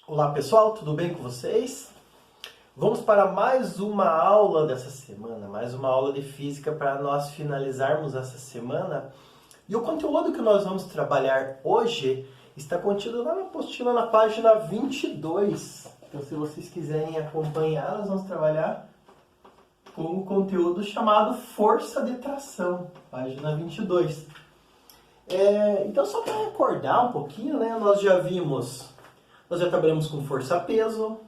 Olá pessoal, tudo bem com vocês? Vamos para mais uma aula dessa semana, mais uma aula de física para nós finalizarmos essa semana. E o conteúdo que nós vamos trabalhar hoje está contido lá na apostila na página 22. Então se vocês quiserem acompanhar, nós vamos trabalhar com o conteúdo chamado força de tração, página 22. Então só para recordar um pouquinho, né, nós já trabalhamos com força-peso,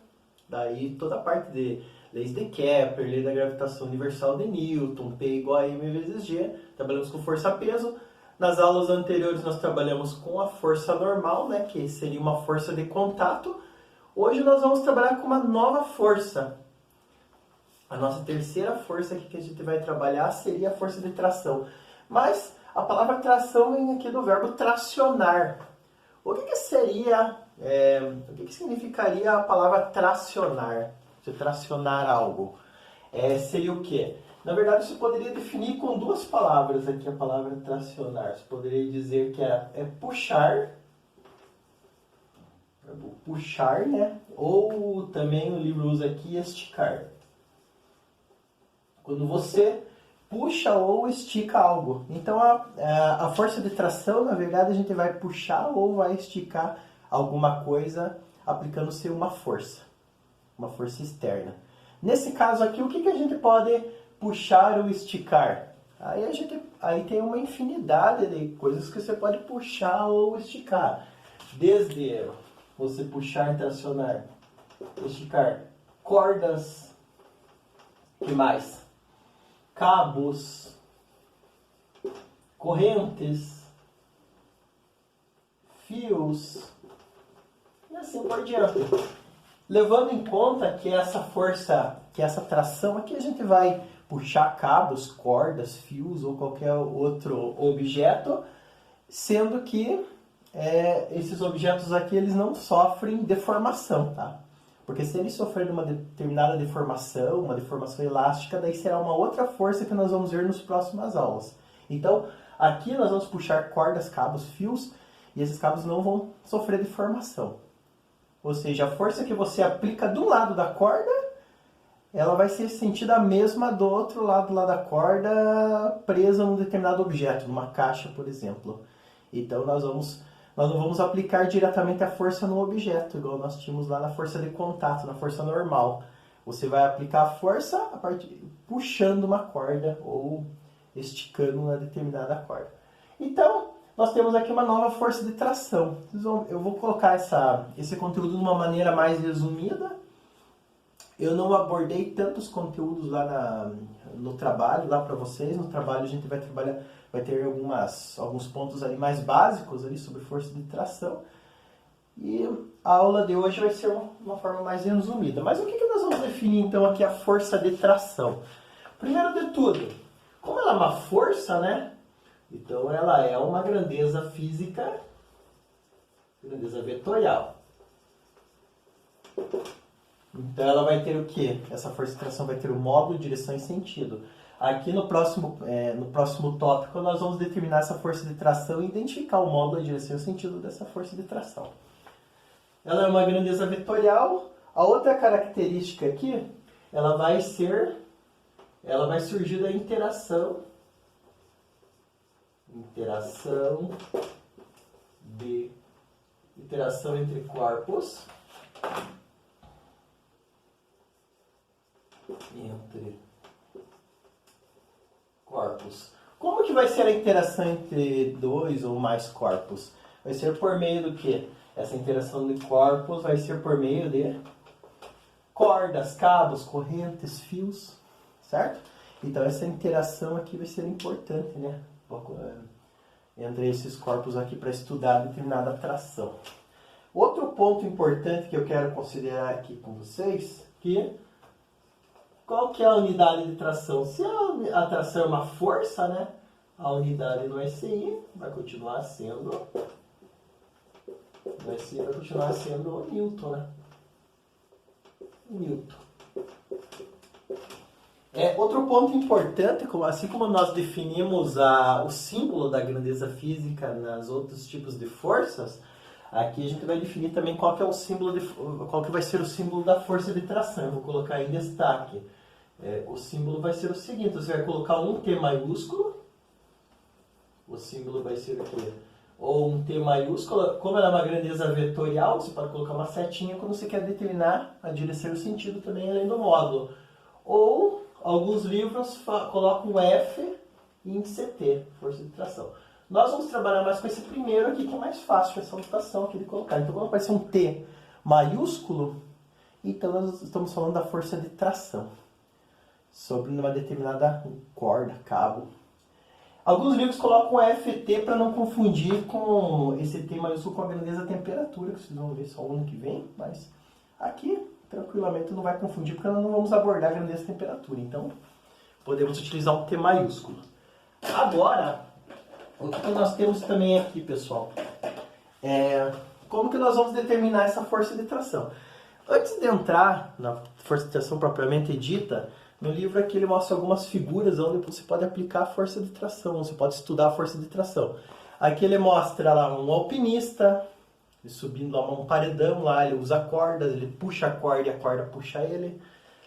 daí toda a parte de leis de Kepler, lei da gravitação universal de Newton, P igual a m vezes g, trabalhamos com força-peso. Nas aulas anteriores nós trabalhamos com a força normal, né, que seria uma força de contato. Hoje nós vamos trabalhar com uma nova força. A nossa terceira força aqui que a gente vai trabalhar seria a força de tração. Mas a palavra tração vem aqui do verbo tracionar. O que significaria a palavra tracionar? Se tracionar algo. Seria o quê? Na verdade, você poderia definir com duas palavras aqui a palavra tracionar. Você poderia dizer que é puxar, né? Ou também o livro usa aqui esticar. Quando você puxa ou estica algo. Então, a força de tração, na verdade, a gente vai puxar ou vai esticar alguma coisa aplicando-se uma força externa. Nesse caso aqui, o que a gente pode puxar ou esticar? Aí tem uma infinidade de coisas que você pode puxar ou esticar. Desde você puxar e tracionar, esticar cordas, que mais? Cabos, correntes, fios e assim por diante. Levando em conta que essa força, que essa tração aqui a gente vai puxar cabos, cordas, fios ou qualquer outro objeto, sendo que esses objetos aqui eles não sofrem deformação, tá? Porque se eles sofrerem uma determinada deformação, uma deformação elástica, daí será uma outra força que nós vamos ver nas próximas aulas. Então, aqui nós vamos puxar cordas, cabos, fios, e esses cabos não vão sofrer deformação. Ou seja, a força que você aplica do lado da corda, ela vai ser sentida a mesma do outro lado lá da corda, presa num determinado objeto, numa caixa, por exemplo. Então, nós não vamos aplicar diretamente a força no objeto, igual nós tínhamos lá na força de contato, na força normal. Você vai aplicar a força puxando uma corda ou esticando uma determinada corda. Então, nós temos aqui uma nova força de tração. Eu vou colocar esse conteúdo de uma maneira mais resumida. Eu não abordei tantos conteúdos lá no trabalho, lá para vocês. No trabalho a gente vai ter alguns pontos ali mais básicos ali sobre força de tração. E a aula de hoje vai ser uma forma mais resumida. Mas o que nós vamos definir então aqui a força de tração? Primeiro de tudo, como ela é uma força, né? Então ela é uma grandeza física, grandeza vetorial. Então ela vai ter o quê? Essa força de tração vai ter o módulo, direção e sentido. Aqui no próximo tópico nós vamos determinar essa força de tração e identificar o módulo, a direção e o sentido dessa força de tração. Ela é uma grandeza vetorial. A outra característica aqui, ela vai surgir da interação entre corpos. Como que vai ser a interação entre dois ou mais corpos? Vai ser por meio do quê? Essa interação de corpos vai ser por meio de cordas, cabos, correntes, fios, certo? Então essa interação aqui vai ser importante, né? Entre esses corpos aqui para estudar determinada tração. Outro ponto importante que eu quero considerar aqui com vocês, qual que é a unidade de tração? Se a tração é uma força, né? A unidade do SI vai continuar sendo o Newton, né? Newton. Outro ponto importante, assim como nós definimos o símbolo da grandeza física nos outros tipos de forças, Aqui a gente vai definir também qual que é o símbolo qual que vai ser o símbolo da força de tração. Eu vou colocar em destaque. O símbolo vai ser o seguinte, você vai colocar um T maiúsculo. O símbolo vai ser o quê? Ou um T maiúsculo. Como ela é uma grandeza vetorial, você pode colocar uma setinha quando você quer determinar a direção e o sentido também além do módulo. Ou alguns livros colocam F e índice T, força de tração. Nós vamos trabalhar mais com esse primeiro aqui, que é mais fácil, essa notação aqui de colocar. Então, quando aparecer um T maiúsculo, então nós estamos falando da força de tração sobre uma determinada corda, cabo. Alguns livros colocam FT para não confundir com esse T maiúsculo com a grandeza temperatura, que vocês vão ver só o ano que vem, mas aqui, tranquilamente, não vai confundir, porque nós não vamos abordar a grandeza temperatura. Então, podemos utilizar um T maiúsculo. Agora, o que nós temos também aqui, pessoal, como que nós vamos determinar essa força de tração? Antes de entrar na força de tração propriamente dita, no livro aqui ele mostra algumas figuras onde você pode aplicar a força de tração, você pode estudar a força de tração. Aqui ele mostra lá um alpinista, ele subindo lá um paredão, lá ele usa cordas, ele puxa a corda e a corda puxa ele,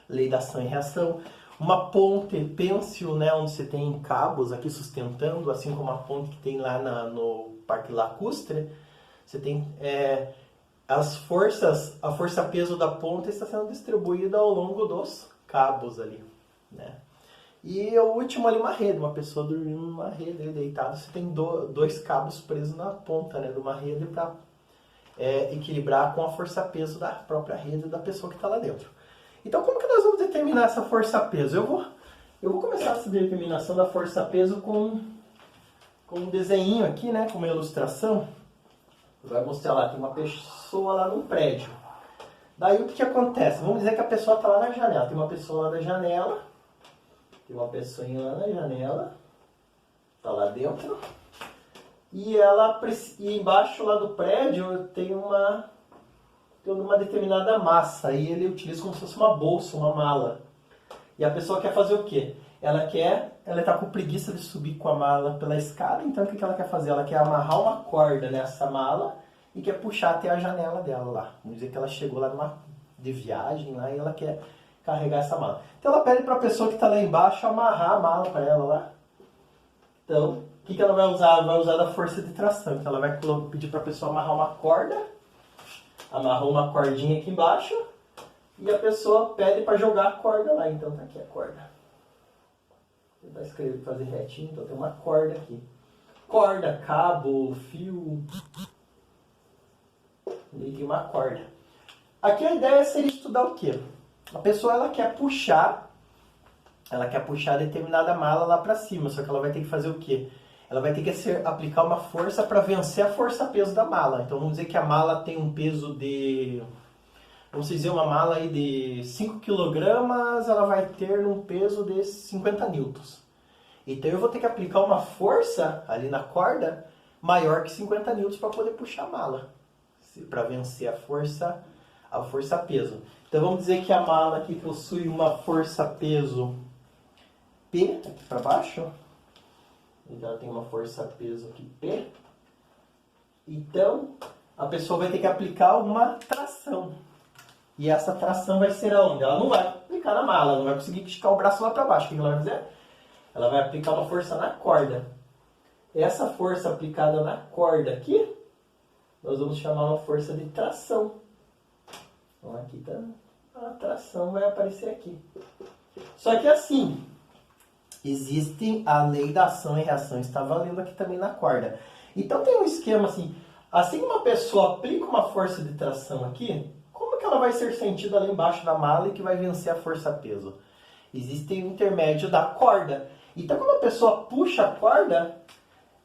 lei da ação e reação. Uma ponte pêncil, né, onde você tem cabos aqui sustentando, assim como a ponte que tem lá no Parque Lacustre, você tem a força-peso da ponte está sendo distribuída ao longo dos cabos ali, né? E o último ali, uma rede, uma pessoa dormindo numa rede, ali deitado, você tem dois cabos presos na ponta, né, de uma rede para equilibrar com a força-peso da própria rede da pessoa que está lá dentro. Então, como que nós vamos determinar essa força-peso? Eu vou começar essa determinação da força-peso com um desenho aqui, né, com uma ilustração. Vai mostrar lá, tem uma pessoa lá no prédio. Daí o que acontece? Vamos dizer que a pessoa está lá na janela. Tem uma pessoa lá na janela. Tem uma pessoinha lá na janela. Está lá dentro. E embaixo lá do prédio tem uma determinada massa. E ele utiliza como se fosse uma bolsa, uma mala. E a pessoa quer fazer o quê? Ela está com preguiça de subir com a mala pela escada. Então o que ela quer fazer? Ela quer amarrar uma corda nessa mala e quer puxar até a janela dela lá. Vamos dizer que ela chegou lá de viagem lá e ela quer carregar essa mala. Então ela pede para a pessoa que está lá embaixo amarrar a mala para ela lá. Então, o que ela vai usar? Ela vai usar da força de tração. Então ela vai pedir para a pessoa amarrar uma corda. Amarrou uma cordinha aqui embaixo. E a pessoa pede para jogar a corda lá. Então tá aqui a corda. Ele vai escrever, fazer retinho. Então tem uma corda aqui. Corda, cabo, fio. E tem uma corda. Aqui a ideia seria estudar o quê? A pessoa ela quer puxar determinada mala lá para cima, só que ela vai ter que fazer o quê? Ela vai ter que aplicar uma força para vencer a força-peso da mala. Então vamos dizer que a mala tem um peso de, vamos dizer uma mala aí de 5 kg, ela vai ter um peso de 50 newtons. Então eu vou ter que aplicar uma força ali na corda maior que 50 newtons para poder puxar a mala, para vencer a força-peso. Então vamos dizer que a mala aqui possui uma força-peso P, aqui para baixo. Então ela tem uma força-peso aqui P. Então a pessoa vai ter que aplicar uma tração. E essa tração vai ser aonde? Ela não vai aplicar na mala, ela não vai conseguir esticar o braço lá para baixo. O que ela vai fazer? Ela vai aplicar uma força na corda. Essa força aplicada na corda aqui, nós vamos chamar uma força de tração. Então aqui tá, a tração vai aparecer aqui. Só que assim, existe a lei da ação e reação, está valendo aqui também na corda. Então tem um esquema assim que uma pessoa aplica uma força de tração aqui, como que ela vai ser sentida lá embaixo da mala e que vai vencer a força-peso? Existe o intermédio da corda. Então quando a pessoa puxa a corda,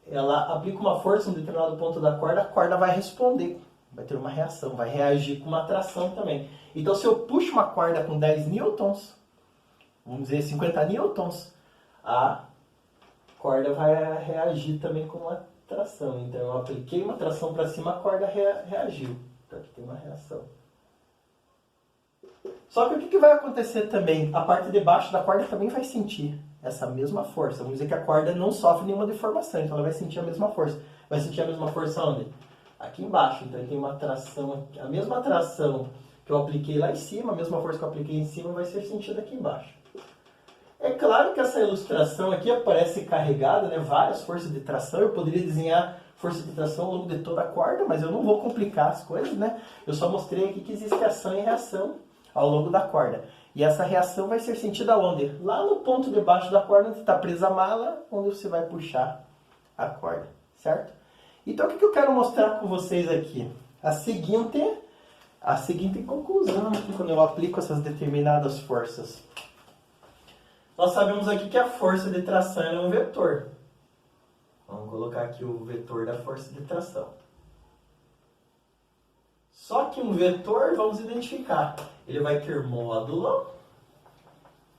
ela aplica uma força em um determinado ponto da corda, a corda vai responder. Vai ter uma reação, vai reagir com uma tração também. Então, se eu puxo uma corda com 10 newtons, vamos dizer 50 newtons, a corda vai reagir também com uma tração. Então, eu apliquei uma tração para cima, a corda reagiu. Então, aqui tem uma reação. Só que o que vai acontecer também? A parte de baixo da corda também vai sentir essa mesma força. Vamos dizer que a corda não sofre nenhuma deformação, então ela vai sentir a mesma força. Vai sentir a mesma força onde? aqui embaixo. Então ele tem uma tração, a mesma tração que eu apliquei lá em cima, a mesma força que eu apliquei em cima vai ser sentida aqui embaixo. É claro que essa ilustração aqui aparece carregada, né, várias forças de tração. Eu poderia desenhar força de tração ao longo de toda a corda, mas eu não vou complicar as coisas, né? Eu só mostrei aqui que existe ação e reação ao longo da corda. E essa reação vai ser sentida onde? Lá no ponto de baixo da corda, onde está presa a mala, onde você vai puxar a corda, certo? Então o que eu quero mostrar com vocês aqui? A seguinte conclusão aqui, quando eu aplico essas determinadas forças. Nós sabemos aqui que a força de tração é um vetor. Vamos colocar aqui o vetor da força de tração. Só que um vetor, vamos identificar, ele vai ter módulo.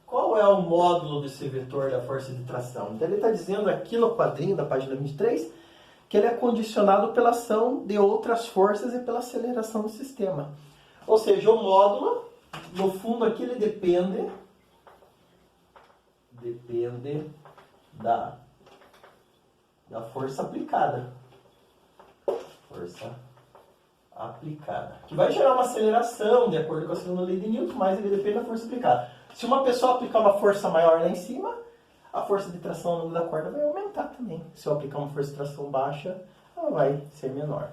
Qual é o módulo desse vetor da força de tração? Então ele está dizendo aqui no quadrinho da página 23 que ele é condicionado pela ação de outras forças e pela aceleração do sistema. Ou seja, o módulo, no fundo aqui ele depende da força aplicada. Força aplicada. Que vai gerar uma aceleração, de acordo com a segunda lei de Newton, mas ele depende da força aplicada. Se uma pessoa aplicar uma força maior lá em cima, a força de tração ao longo da corda vai aumentar também. Se eu aplicar uma força de tração baixa, ela vai ser menor.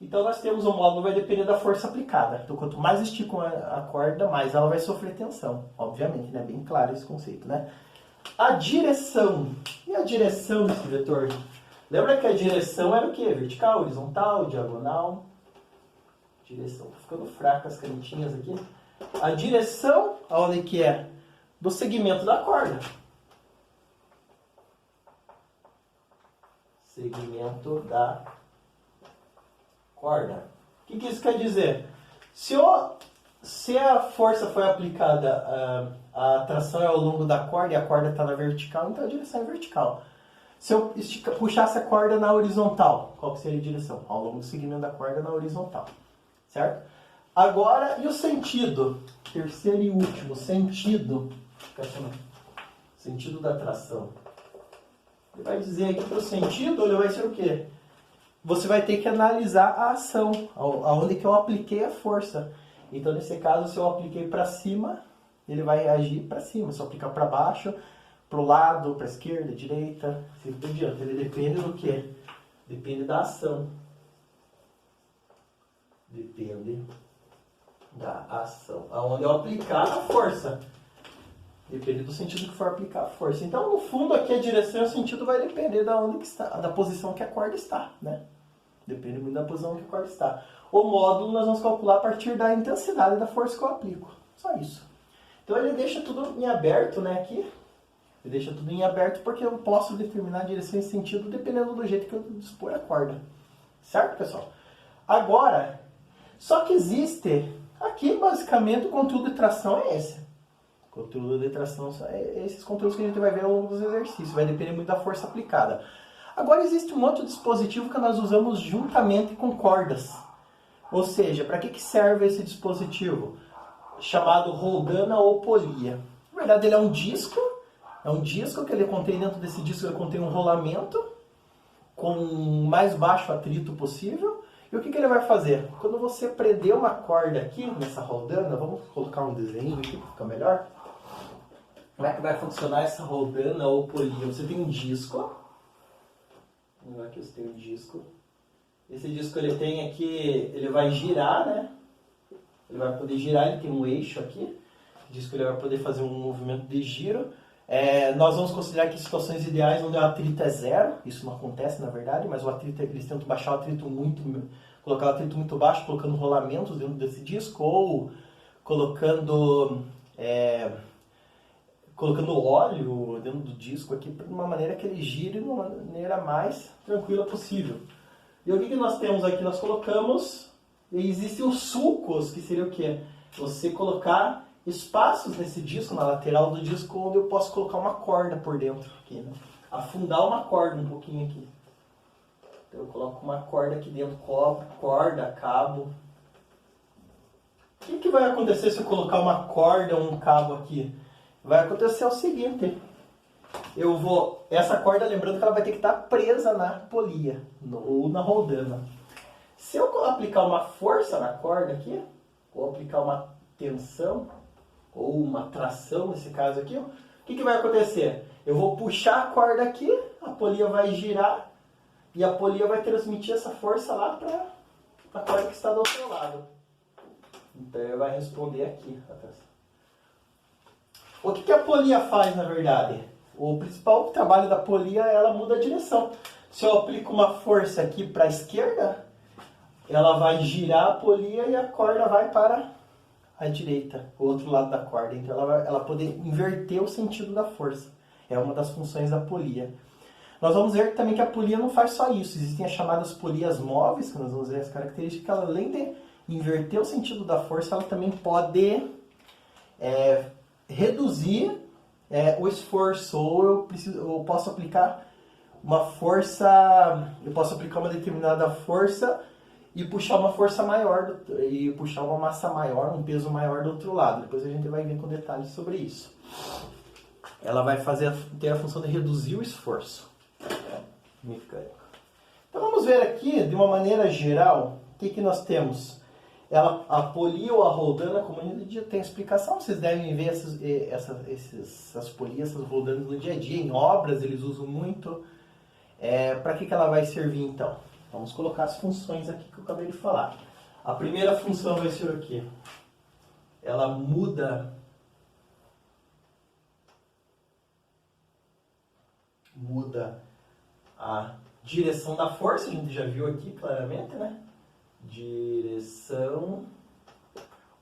Então nós temos o módulo vai depender da força aplicada. Então quanto mais estico a corda, mais ela vai sofrer tensão. Obviamente, né? Bem claro esse conceito, né? A direção. E a direção desse vetor? Lembra que a direção era o quê? Vertical, horizontal, diagonal? Direção. Tô ficando fraca as canetinhas aqui. A direção, aonde que é? Do segmento da corda. Segmento da corda. O que isso quer dizer? Se a força foi aplicada, a tração é ao longo da corda e a corda está na vertical, então a direção é vertical. Se eu puxasse a corda na horizontal, qual que seria a direção? Ao longo do segmento da corda na horizontal. Certo? Agora, e o sentido? Terceiro e último, sentido. Sentido da tração. Ele vai dizer aqui que o sentido ele vai ser o quê? Você vai ter que analisar a ação, aonde que eu apliquei a força. Então, nesse caso, se eu apliquei para cima, ele vai agir para cima. Se eu aplicar para baixo, para o lado, para a esquerda, direita, assim por diante. Ele depende do quê? Depende da ação. Depende da ação. Aonde eu aplicar a força. Depende do sentido que for aplicar a força. Então, no fundo, aqui a direção e o sentido vai depender da onde que está, da posição que a corda está, né? Depende muito da posição que a corda está. O módulo nós vamos calcular a partir da intensidade da força que eu aplico. Só isso. Então, ele deixa tudo em aberto, né? Aqui. Ele deixa tudo em aberto porque eu posso determinar a direção e sentido dependendo do jeito que eu dispor a corda. Certo, pessoal? Agora, só que existe... Aqui, basicamente, o conteúdo de tração é esse. O conteúdo de tração é esses conteúdos que a gente vai ver ao longo dos exercícios. Vai depender muito da força aplicada. Agora, existe um outro dispositivo que nós usamos juntamente com cordas. Ou seja, para que serve esse dispositivo? Chamado roldana ou polia. Na verdade, ele é um disco. É um disco que ele contém, dentro desse disco, ele contém um rolamento com o mais baixo atrito possível. E o que ele vai fazer? Quando você prender uma corda aqui, nessa roldana, vamos colocar um desenho aqui para ficar melhor. Como é que vai funcionar essa roldana ou polia? Você tem um disco. Aqui você tem um disco. Esse disco ele tem aqui, ele vai girar, né? Ele vai poder girar, ele tem um eixo aqui. O disco ele vai poder fazer um movimento de giro. Nós vamos considerar que situações ideais onde o atrito é zero, isso não acontece na verdade, mas o atrito, eles tentam baixar o atrito colocar o atrito muito baixo, colocando rolamentos dentro desse disco, ou colocando óleo dentro do disco aqui, de uma maneira que ele gire de uma maneira mais tranquila possível. E o que nós temos aqui? Nós colocamos, existem os sulcos, que seria o quê? Você colocar espaços nesse disco, na lateral do disco, onde eu posso colocar uma corda por dentro. Aqui, né? Afundar uma corda um pouquinho aqui. Então eu coloco uma corda aqui dentro, corda, cabo. O que vai acontecer se eu colocar uma corda ou um cabo aqui? Vai acontecer o seguinte. Essa corda, lembrando que ela vai ter que estar presa na polia, ou na roldana. Se eu aplicar uma força na corda aqui, ou aplicar uma tensão, ou uma tração nesse caso aqui, o que vai acontecer? Eu vou puxar a corda aqui, a polia vai girar, e a polia vai transmitir essa força lá para a corda que está do outro lado. Então ele vai responder aqui. O que a polia faz, na verdade? O principal trabalho da polia é ela muda a direção. Se eu aplico uma força aqui para a esquerda, ela vai girar a polia e a corda vai para a direita, o outro lado da corda. Então ela vai poder inverter o sentido da força. É uma das funções da polia. Nós vamos ver também que a polia não faz só isso. Existem as chamadas polias móveis, que nós vamos ver as características, que ela, além de inverter o sentido da força, ela também pode reduzir o esforço. Ou eu posso aplicar uma força, eu posso aplicar uma determinada força e puxar uma força maior, e puxar uma massa maior, um peso maior do outro lado. Depois a gente vai ver com detalhes sobre isso. Ela vai ter a função de reduzir o esforço mecânico. Então vamos ver aqui, de uma maneira geral, o que nós temos. A polia ou a roldana, como a gente tem explicação, vocês devem ver essas polias, essas roldanas no dia a dia, em obras, eles usam muito. Para que ela vai servir então? Vamos colocar as funções aqui que eu acabei de falar. A primeira função vai ser o quê? Ela muda a direção da força, a gente já viu aqui claramente, né? Direção,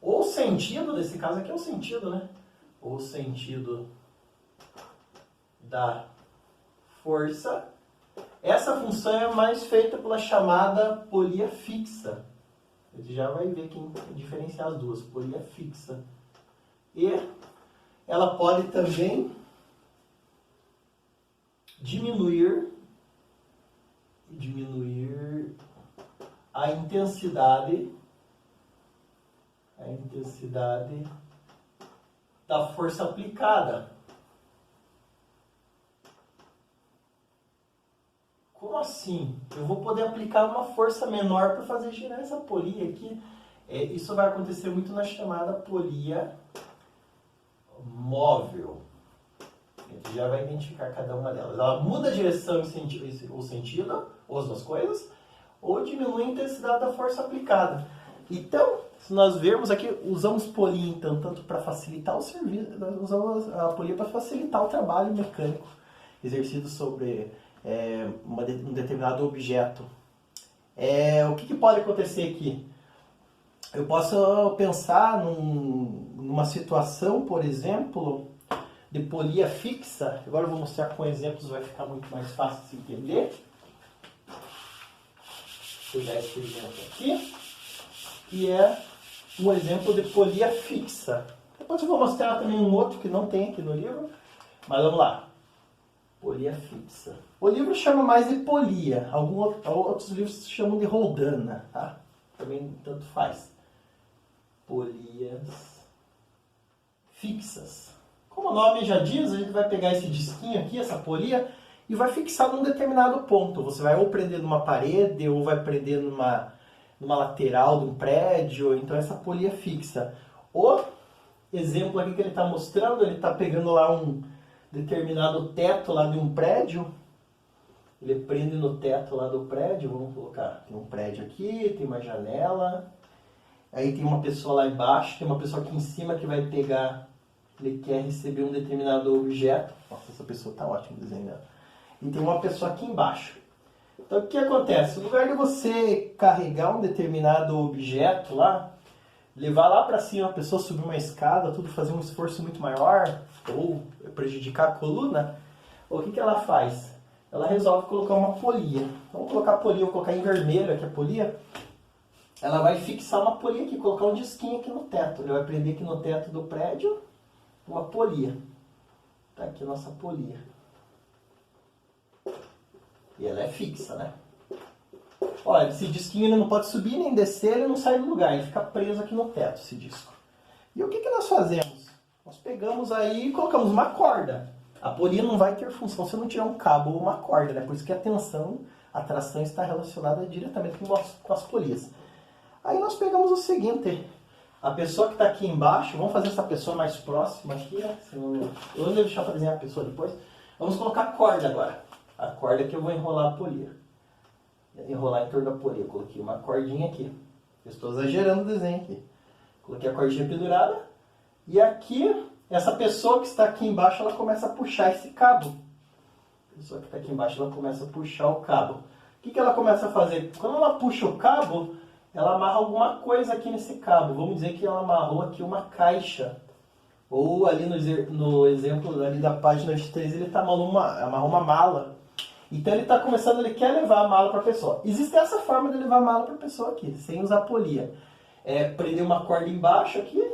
ou sentido, nesse caso aqui é o sentido, né? O sentido da força. Essa função é mais feita pela chamada polia fixa. A gente já vai ver quem diferenciar as duas, polia fixa. E ela pode também diminuir a intensidade da força aplicada. Como assim? Eu vou poder aplicar uma força menor para fazer girar essa polia aqui. Isso vai acontecer muito na chamada polia móvel. A gente já vai identificar cada uma delas. Ela muda a direção e o sentido, ou as duas coisas, ou diminui a intensidade da força aplicada. Então, se nós vermos aqui, usamos polia então, tanto para facilitar o serviço, nós usamos a polia para facilitar o trabalho mecânico exercido sobre um determinado objeto. O que pode acontecer aqui? Eu posso pensar numa situação, por exemplo, de polia fixa. Agora eu vou mostrar com exemplos, vai ficar muito mais fácil de se entender. Vou dar esse exemplo aqui, que é um exemplo de polia fixa. Depois eu vou mostrar também um outro que não tem aqui no livro, mas vamos lá. Polia fixa. O livro chama mais de polia, outros livros chamam de roldana, tá? Também tanto faz. Polias fixas. Como o nome já diz, a gente vai pegar esse disquinho aqui, essa polia, e vai fixar num determinado ponto. Você vai ou prender numa parede, ou vai prender numa lateral de um prédio, então essa polia fixa. O exemplo aqui que ele está mostrando, ele está pegando lá um determinado teto lá de um prédio, ele prende no teto lá do prédio, vamos colocar, tem um prédio aqui, tem uma janela, aí tem uma pessoa lá embaixo, tem uma pessoa aqui em cima que vai pegar, ele quer receber um determinado objeto, nossa, essa pessoa está ótima desenhando, e tem uma pessoa aqui embaixo. Então o que acontece? No lugar de você carregar um determinado objeto lá, levar lá para cima a pessoa, subir uma escada, tudo, fazer um esforço muito maior, ou prejudicar a coluna, o que ela faz? Ela resolve colocar uma polia. Vamos colocar a polia, vou colocar em vermelho aqui a polia. Ela vai fixar uma polia aqui, colocar um disquinho aqui no teto. Ele vai prender aqui no teto do prédio uma polia. Tá aqui a nossa polia. E ela é fixa, né? Olha, esse disquinho ele não pode subir nem descer, ele não sai do lugar, ele fica preso aqui no teto, esse disco. E o que nós fazemos? Nós pegamos aí e colocamos uma corda. A polia não vai ter função se não tiver um cabo ou uma corda, né? Por isso que a A tração está relacionada diretamente com as polias. Aí nós pegamos o seguinte, a pessoa que está aqui embaixo, vamos fazer essa pessoa mais próxima aqui, né? Eu vou deixar para desenhar a pessoa depois. Vamos colocar a corda agora. A corda que eu vou enrolar a polia. Enrolar em torno da polia. Coloquei uma cordinha aqui. Eu estou exagerando o desenho aqui. Coloquei a cordinha pendurada. E aqui, essa pessoa que está aqui embaixo, ela começa a puxar esse cabo. A pessoa que está aqui embaixo, ela começa a puxar o cabo. O que ela começa a fazer? Quando ela puxa o cabo, ela amarra alguma coisa aqui nesse cabo. Vamos dizer que ela amarrou aqui uma caixa. Ou ali no exemplo ali da página 23, ele amarrou uma mala. Então ele está começando, ele quer levar a mala para a pessoa. Existe essa forma de levar a mala para a pessoa aqui, sem usar polia. Prender uma corda embaixo aqui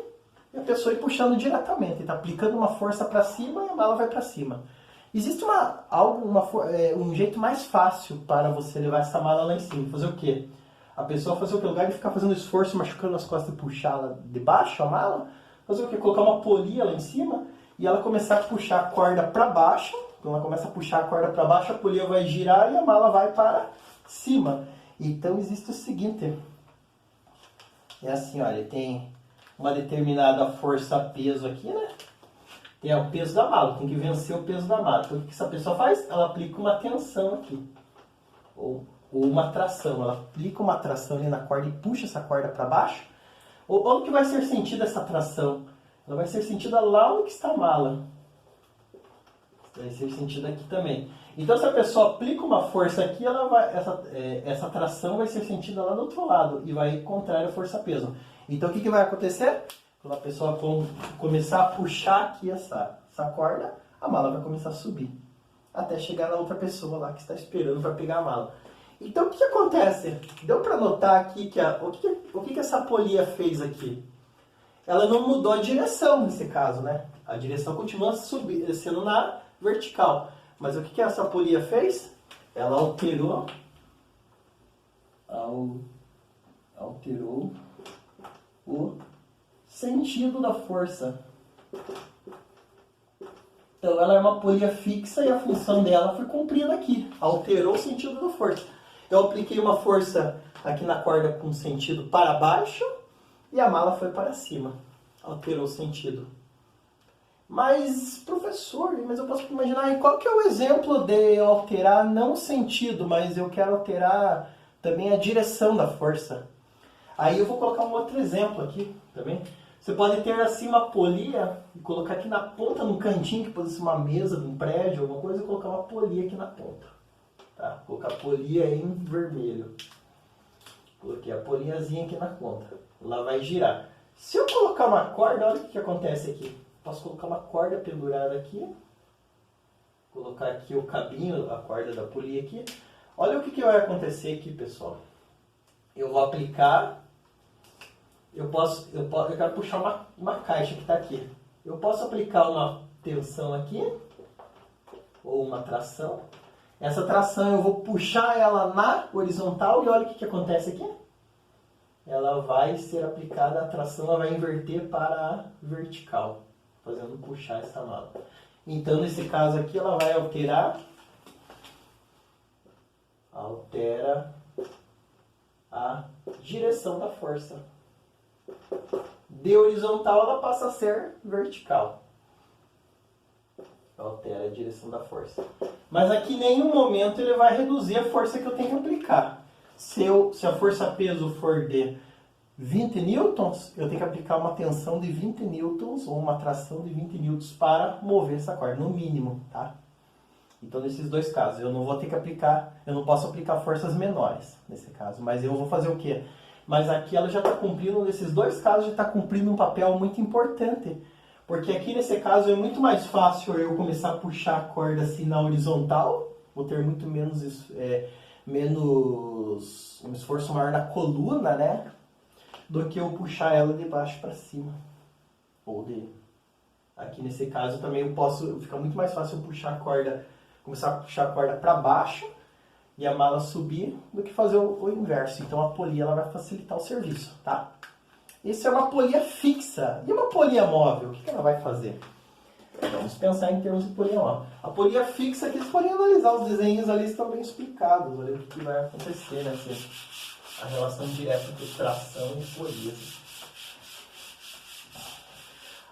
e a pessoa ir puxando diretamente. Ele está aplicando uma força para cima e a mala vai para cima. Existe um jeito mais fácil para você levar essa mala lá em cima. Fazer o quê? A pessoa fazer o que? No lugar de ficar fazendo esforço, machucando as costas e puxá-la de baixo, a mala, fazer o quê? Colocar uma polia lá em cima e ela começar a puxar a corda para baixo. Quando ela começa a puxar a corda para baixo, a polia vai girar e a mala vai para cima. Então existe o seguinte. É assim, olha, tem uma determinada força-peso aqui, né? É o peso da mala, tem que vencer o peso da mala. Então o que essa pessoa faz? Ela aplica uma tensão aqui. Ou uma tração. Ela aplica uma tração ali na corda e puxa essa corda para baixo. Onde que vai ser sentida essa tração? Ela vai ser sentida lá onde está a mala. Vai ser sentida aqui também. Então se a pessoa aplica uma força aqui, essa tração vai ser sentida lá do outro lado. E vai contrário à força-peso. Então o que vai acontecer? Quando a pessoa começar a puxar aqui essa corda, a mala vai começar a subir. Até chegar na outra pessoa lá que está esperando para pegar a mala. Então o que acontece? Deu para notar aqui que o que essa polia fez aqui? Ela não mudou a direção nesse caso, né? A direção continua sendo na vertical. Mas o que essa polia fez? Ela alterou o sentido da força. Então ela é uma polia fixa e a função dela foi cumprida aqui. Alterou o sentido da força. Eu apliquei uma força aqui na corda com sentido para baixo e a mala foi para cima. Alterou o sentido. Mas, professor, eu posso imaginar, qual que é o exemplo de eu alterar não o sentido, mas eu quero alterar também a direção da força? Aí eu vou colocar um outro exemplo aqui também. Você pode ter assim uma polia e colocar aqui na ponta, num cantinho, que pode ser uma mesa de um prédio, alguma coisa, e colocar uma polia aqui na ponta. Tá? Colocar a polia em vermelho. Coloquei a poliazinha aqui na ponta. Ela vai girar. Se eu colocar uma corda, olha o que acontece aqui. Posso colocar uma corda pendurada aqui. Colocar aqui o cabinho, a corda da polia aqui. Olha o que vai acontecer aqui, pessoal. Eu vou aplicar... Eu quero puxar uma caixa que está aqui. Eu posso aplicar uma tensão aqui, ou uma tração. Essa tração eu vou puxar ela na horizontal e olha o que acontece aqui. Ela vai ser aplicada, a tração ela vai inverter para a vertical, fazendo puxar essa mala. Então nesse caso aqui ela vai altera a direção da força. De horizontal ela passa a ser vertical. Altera a direção da força. Mas aqui em nenhum momento ele vai reduzir a força que eu tenho que aplicar. Se a força-peso for de 20 newtons, eu tenho que aplicar uma tensão de 20 newtons ou uma tração de 20 newtons para mover essa corda, no mínimo, tá? Então, nesses dois casos, eu não posso aplicar forças menores nesse caso, mas eu vou fazer o quê? Mas aqui ela já está cumprindo, nesses dois casos, já está cumprindo um papel muito importante. Porque aqui nesse caso é muito mais fácil eu começar a puxar a corda assim na horizontal, vou ter muito menos um esforço maior na coluna, né? Do que eu puxar ela de baixo para cima. Aqui nesse caso também fica muito mais fácil eu começar a puxar a corda para baixo e a mala subir do que fazer o inverso. Então a polia ela vai facilitar o serviço, tá? Isso é uma polia fixa. E uma polia móvel, o que ela vai fazer? Vamos pensar em termos de polia móvel. A polia fixa aqui, vocês podem analisar os desenhos ali, estão bem explicados. Olha o que vai acontecer, né? A relação direta entre tração e polia.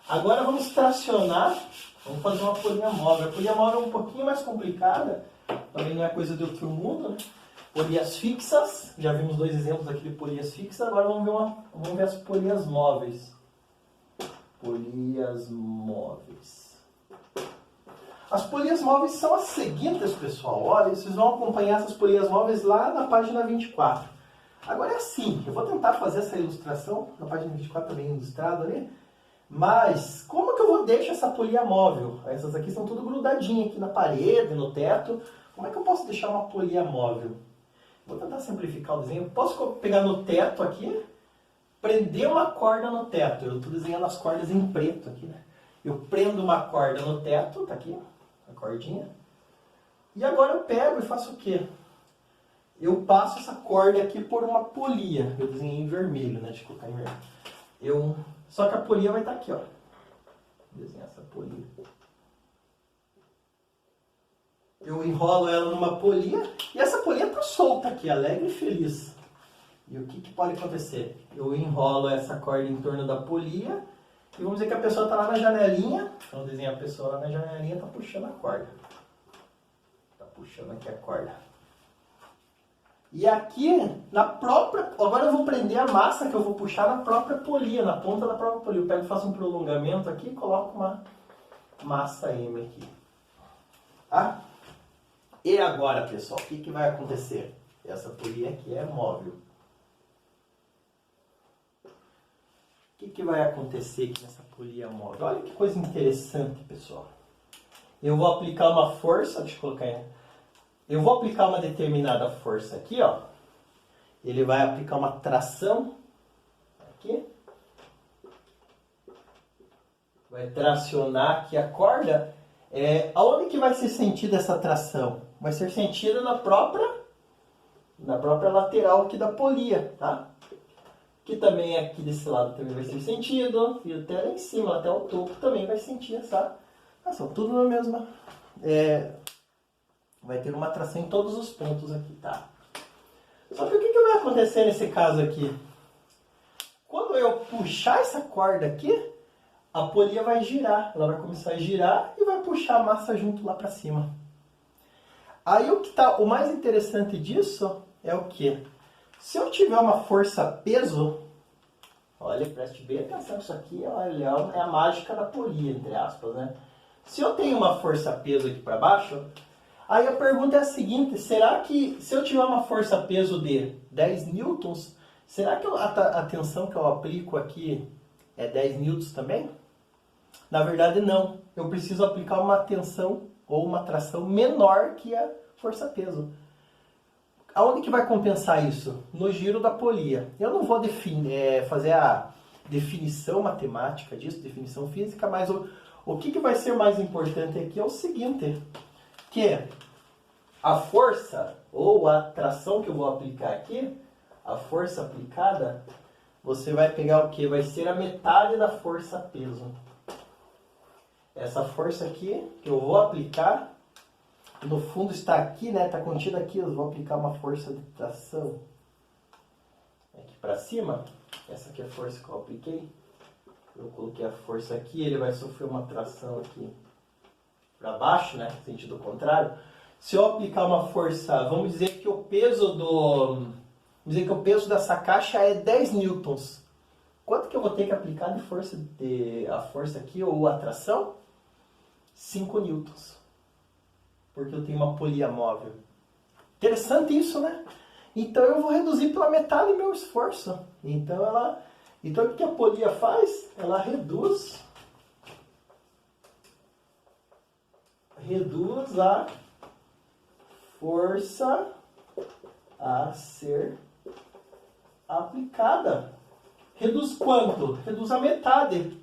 Agora vamos tracionar, vamos fazer uma polia móvel. A polia móvel é um pouquinho mais complicada, também não é coisa de outro mundo, né? Polias fixas, já vimos 2 exemplos aqui de polias fixas, agora vamos ver as polias móveis. Polias móveis. As polias móveis são as seguintes, pessoal. Olha, vocês vão acompanhar essas polias móveis lá na página 24. Agora é assim, eu vou tentar fazer essa ilustração, na página 24 também ilustrado ali, mas como que eu deixo essa polia móvel? Essas aqui são tudo grudadinhas aqui na parede, no teto. Como é que eu posso deixar uma polia móvel? Vou tentar simplificar o desenho. Posso pegar no teto aqui, prender uma corda no teto. Eu estou desenhando as cordas em preto aqui, né? Eu prendo uma corda no teto, tá aqui, a cordinha. E agora eu pego e faço o quê? Eu passo essa corda aqui por uma polia. Eu desenhei em vermelho, né? Deixa eu colocar em vermelho. Só que a polia vai estar aqui, ó. Vou desenhar essa polia. Eu enrolo ela numa polia e essa polia está solta aqui, alegre e feliz. E o que pode acontecer? Eu enrolo essa corda em torno da polia e vamos dizer que a pessoa está lá na janelinha. Então eu desenho a pessoa lá na janelinha e está puxando a corda. Está puxando aqui a corda. E aqui, na própria... Agora eu vou prender a massa que eu vou puxar na própria polia, na ponta da própria polia. Eu pego e faço um prolongamento aqui e coloco uma massa M aqui. Tá? E agora, pessoal, o que vai acontecer? Essa polia aqui é móvel. O que vai acontecer aqui nessa polia móvel? Olha que coisa interessante, pessoal. Eu vou aplicar uma força, deixa eu colocar aí. Eu vou aplicar uma determinada força aqui, ó. Ele vai aplicar uma tração aqui. Vai tracionar aqui a corda. Aonde que vai ser sentida essa tração? Vai ser sentida na própria lateral aqui da polia, tá? Que também aqui desse lado também vai ser sentido. E até lá em cima, até o topo também vai sentir essa tração. Tudo na mesma... Vai ter uma tração em todos os pontos aqui, tá? Só que o que vai acontecer nesse caso aqui? Quando eu puxar essa corda aqui, a polia vai girar. Ela vai começar a girar e vai puxar a massa junto lá pra cima. Aí o mais interessante disso é o quê? Se eu tiver uma força-peso, olha, preste bem atenção, isso aqui olha, é a mágica da polia, entre aspas, né? Se eu tenho uma força-peso aqui para baixo, aí a pergunta é a seguinte, será que se eu tiver uma força-peso de 10 newtons, será que a tensão que eu aplico aqui é 10 newtons também? Na verdade não, eu preciso aplicar uma tensão ou uma tração menor que a força-peso. Aonde que vai compensar isso? No giro da polia. Eu não vou fazer a definição matemática disso, definição física, mas o que vai ser mais importante aqui é o seguinte, que a força ou a tração que eu vou aplicar aqui, a força aplicada, você vai pegar o que? Vai ser a metade da força-peso. Essa força aqui que eu vou aplicar, no fundo está aqui, né? Está contido aqui. Eu vou aplicar uma força de tração aqui para cima. Essa aqui é a força que eu apliquei. Eu coloquei a força aqui, ele vai sofrer uma tração aqui para baixo, né? Sentido contrário. Se eu aplicar uma força, vamos dizer que o peso dessa caixa é 10 newtons. Quanto que eu vou ter que aplicar de força, a força aqui ou a tração? 5 newtons. Porque eu tenho uma polia móvel. Interessante isso, né? Então eu vou reduzir pela metade meu esforço. Então o que a polia faz? Ela reduz a força a ser aplicada. Reduz quanto? Reduz a metade.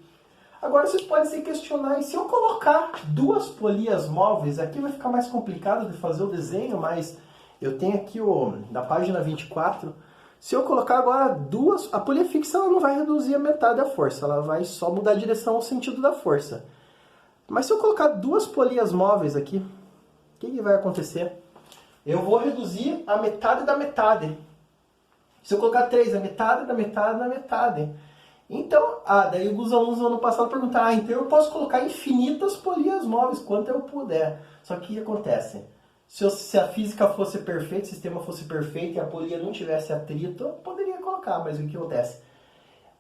Agora vocês podem se questionar, e se eu colocar duas polias móveis, aqui vai ficar mais complicado de fazer o desenho, mas eu tenho aqui na página 24, se eu colocar agora duas, a polia fixa ela não vai reduzir a metade da força, ela vai só mudar a direção ao sentido da força. Mas se eu colocar duas polias móveis aqui, o que vai acontecer? Eu vou reduzir a metade da metade. Se eu colocar 3, a metade da metade da metade. Então, daí alguns alunos no ano passado perguntaram, então eu posso colocar infinitas polias móveis, quanto eu puder. Só que o que acontece? Se a física fosse perfeita, o sistema fosse perfeito e a polia não tivesse atrito, eu poderia colocar, mas o que acontece?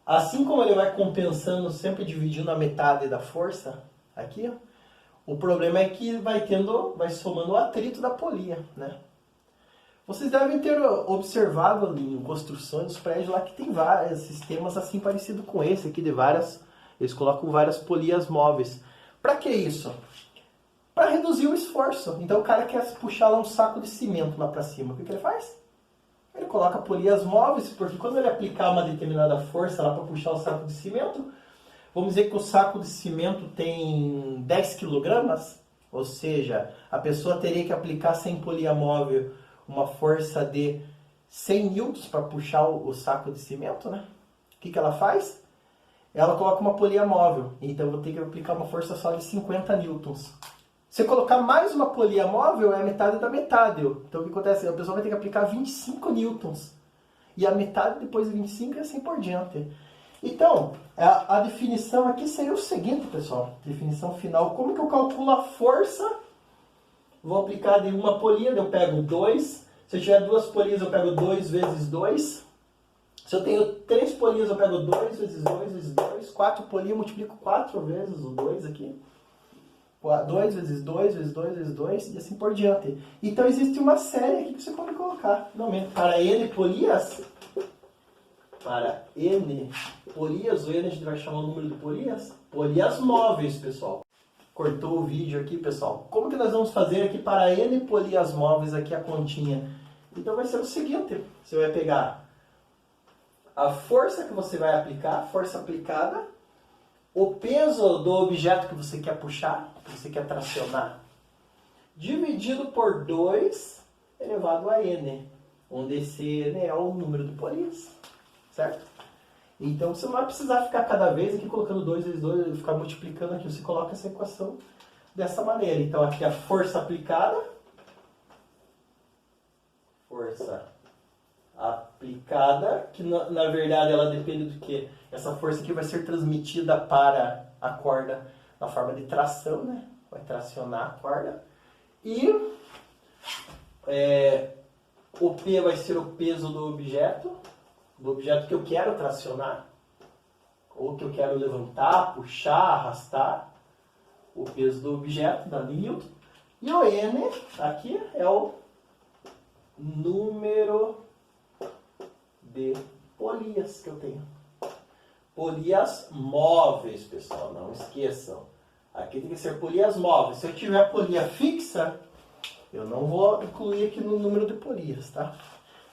Assim como ele vai compensando, sempre dividindo a metade da força, aqui, ó, o problema é que vai somando o atrito da polia, né? Vocês devem ter observado em construções dos prédios lá que tem vários sistemas assim parecido com esse aqui, eles colocam várias polias móveis. Para que isso? Para reduzir o esforço. Então o cara quer puxar lá um saco de cimento lá para cima. O que ele faz? Ele coloca polias móveis, porque quando ele aplicar uma determinada força lá para puxar o saco de cimento, vamos dizer que o saco de cimento tem 10 kg, ou seja, a pessoa teria que aplicar sem polia móvel uma força de 100 newtons para puxar o saco de cimento, né? O que ela faz? Ela coloca uma polia móvel, então eu vou ter que aplicar uma força só de 50 newtons. Se eu colocar mais uma polia móvel, é a metade da metade. Então o que acontece? A pessoa vai ter que aplicar 25 newtons. E a metade depois de 25 e assim por diante. Então, a definição aqui seria o seguinte, pessoal. Definição final. Como que eu calculo a força? Vou aplicar de uma polia, eu pego 2. Se eu tiver duas polias, eu pego 2 vezes 2. Se eu tenho 3 polias, eu pego 2 vezes 2 vezes 2. 4 polias, eu multiplico 4 vezes o 2 aqui. 2 vezes 2 vezes 2 vezes 2 e assim por diante. Então existe uma série aqui que você pode colocar. Finalmente, para N polias, o N a gente vai chamar o número de polias móveis, pessoal. Cortou o vídeo aqui, pessoal. Como que nós vamos fazer aqui para N polias móveis aqui a continha? Então vai ser o seguinte, você vai pegar a força que você vai aplicar, força aplicada, o peso do objeto que você quer puxar, que você quer tracionar, dividido por 2 elevado a N, onde esse N é o número de polias, certo? Então você não vai precisar ficar cada vez aqui colocando 2 vezes 2, ficar multiplicando aqui, você coloca essa equação dessa maneira. Então aqui a força aplicada, que na verdade ela depende do que? Essa força aqui vai ser transmitida para a corda na forma de tração, né? Vai tracionar a corda. E o P vai ser o peso do objeto que eu quero tracionar, ou que eu quero levantar, puxar, arrastar, o peso do objeto, da Newton. E o N aqui é o número de polias que eu tenho. Polias móveis, pessoal, não esqueçam. Aqui tem que ser polias móveis. Se eu tiver polia fixa, eu não vou incluir aqui no número de polias, tá?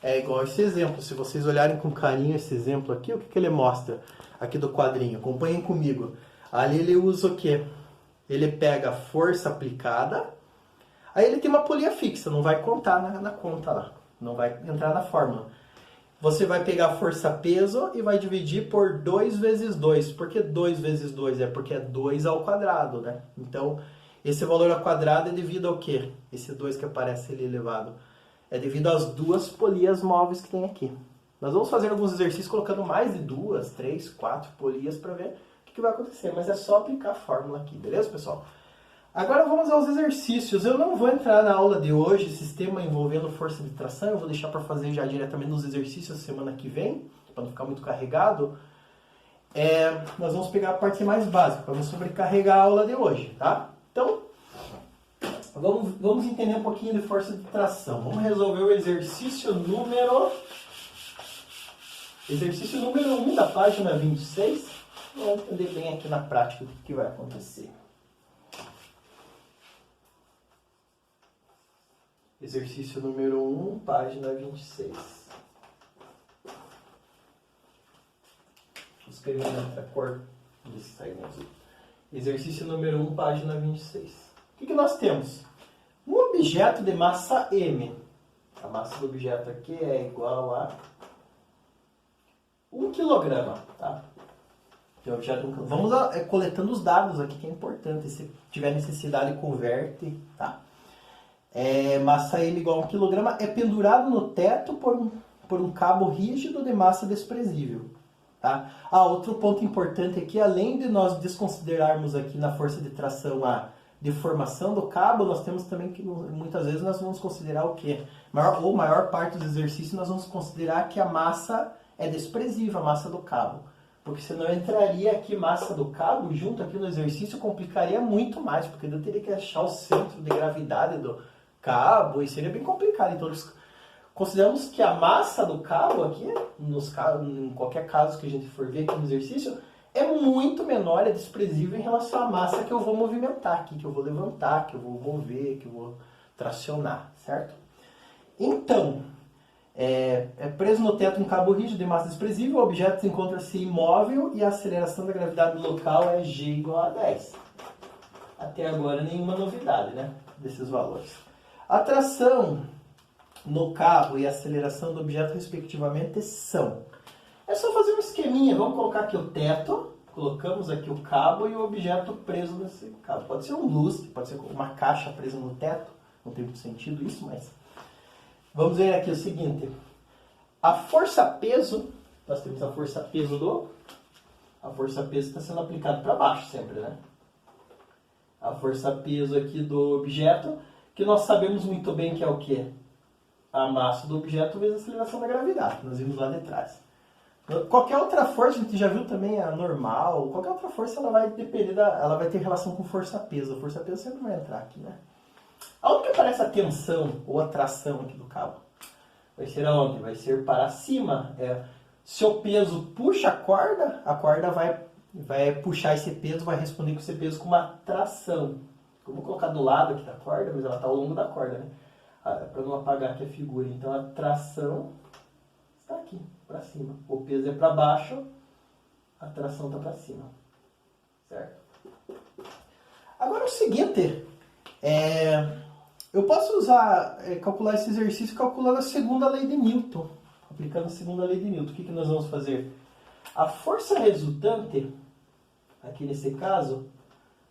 É igual esse exemplo. Se vocês olharem com carinho esse exemplo aqui, o que ele mostra aqui do quadrinho? Acompanhem comigo. Ali ele usa o quê? Ele pega a força aplicada, aí ele tem uma polia fixa, não vai contar na conta lá, não vai entrar na fórmula. Você vai pegar a força-peso e vai dividir por 2 vezes 2. Por que 2 vezes 2? É porque é 2 ao quadrado, né? Então, esse valor ao quadrado é devido ao quê? Esse 2 que aparece ali elevado. É devido às duas polias móveis que tem aqui. Nós vamos fazer alguns exercícios colocando mais de 2, 3, 4 polias para ver o que vai acontecer. Mas é só aplicar a fórmula aqui, beleza, pessoal? Agora vamos aos exercícios. Eu não vou entrar na aula de hoje, sistema envolvendo força de tração. Eu vou deixar para fazer já diretamente nos exercícios semana que vem, para não ficar muito carregado. Nós vamos pegar a parte mais básica, para não sobrecarregar a aula de hoje, tá? Então, vamos entender um pouquinho de força de tração. Vamos resolver o exercício número 1 da página 26. Vamos entender bem aqui na prática o que vai acontecer. Exercício número 1, página 26. Vou escrever na cor desse saindo azul. Exercício número 1, página 26. O que nós temos? Um objeto de massa M. A massa do objeto aqui é igual a 1 kg. Tá? Tem objeto no campo. Vamos coletando os dados aqui, que é importante. Se tiver necessidade, converte, tá? Massa M igual a 1 kg é pendurado no teto por um cabo rígido de massa desprezível. Tá? Outro ponto importante aqui, além de nós desconsiderarmos aqui na força de tração a deformação do cabo, nós temos também que, muitas vezes, nós vamos considerar o quê? Maior parte do exercício, nós vamos considerar que a massa é desprezível, a massa do cabo. Porque senão entraria aqui massa do cabo junto aqui no exercício, complicaria muito mais, porque eu teria que achar o centro de gravidade do cabo e seria bem complicado. Então, consideramos que a massa do cabo aqui, em qualquer caso que a gente for ver aqui no exercício, é muito menor, é desprezível em relação à massa que eu vou movimentar aqui, que eu vou levantar, que eu vou mover, que eu vou tracionar, certo? Então, é preso no teto um cabo rígido de massa desprezível, o objeto encontra-se imóvel e a aceleração da gravidade local é G igual a 10. Até agora nenhuma novidade, né, desses valores. A tração no cabo e a aceleração do objeto, respectivamente, são. É só fazer um esqueminha. Vamos colocar aqui o teto, colocamos aqui o cabo e o objeto preso nesse cabo. Pode ser um lustre, pode ser uma caixa presa no teto, não tem muito sentido isso, mas... Vamos ver aqui o seguinte. A força-peso, nós temos a força-peso A força-peso está sendo aplicada para baixo sempre, né? A força-peso aqui do objeto, que nós sabemos muito bem que é o quê? A massa do objeto vezes a aceleração da gravidade, que nós vimos lá de trás. Qualquer outra força, a gente já viu também a normal, qualquer outra força ela vai depender ela vai ter relação com força-peso. A força-peso sempre vai entrar aqui, né? Aonde que aparece a tensão ou a tração aqui do cabo? Vai ser aonde? Vai ser para cima. Se o peso puxa a corda vai puxar esse peso, vai responder com esse peso com uma tração. Eu vou colocar do lado aqui da corda, mas ela está ao longo da corda, né? Para não apagar aqui a figura. Então a tração está aqui, para cima. O peso é para baixo, a tração está para cima. Certo? Agora o seguinte, eu posso calcular esse exercício calculando a segunda lei de Newton. Aplicando a segunda lei de Newton. O que nós vamos fazer? A força resultante, aqui nesse caso,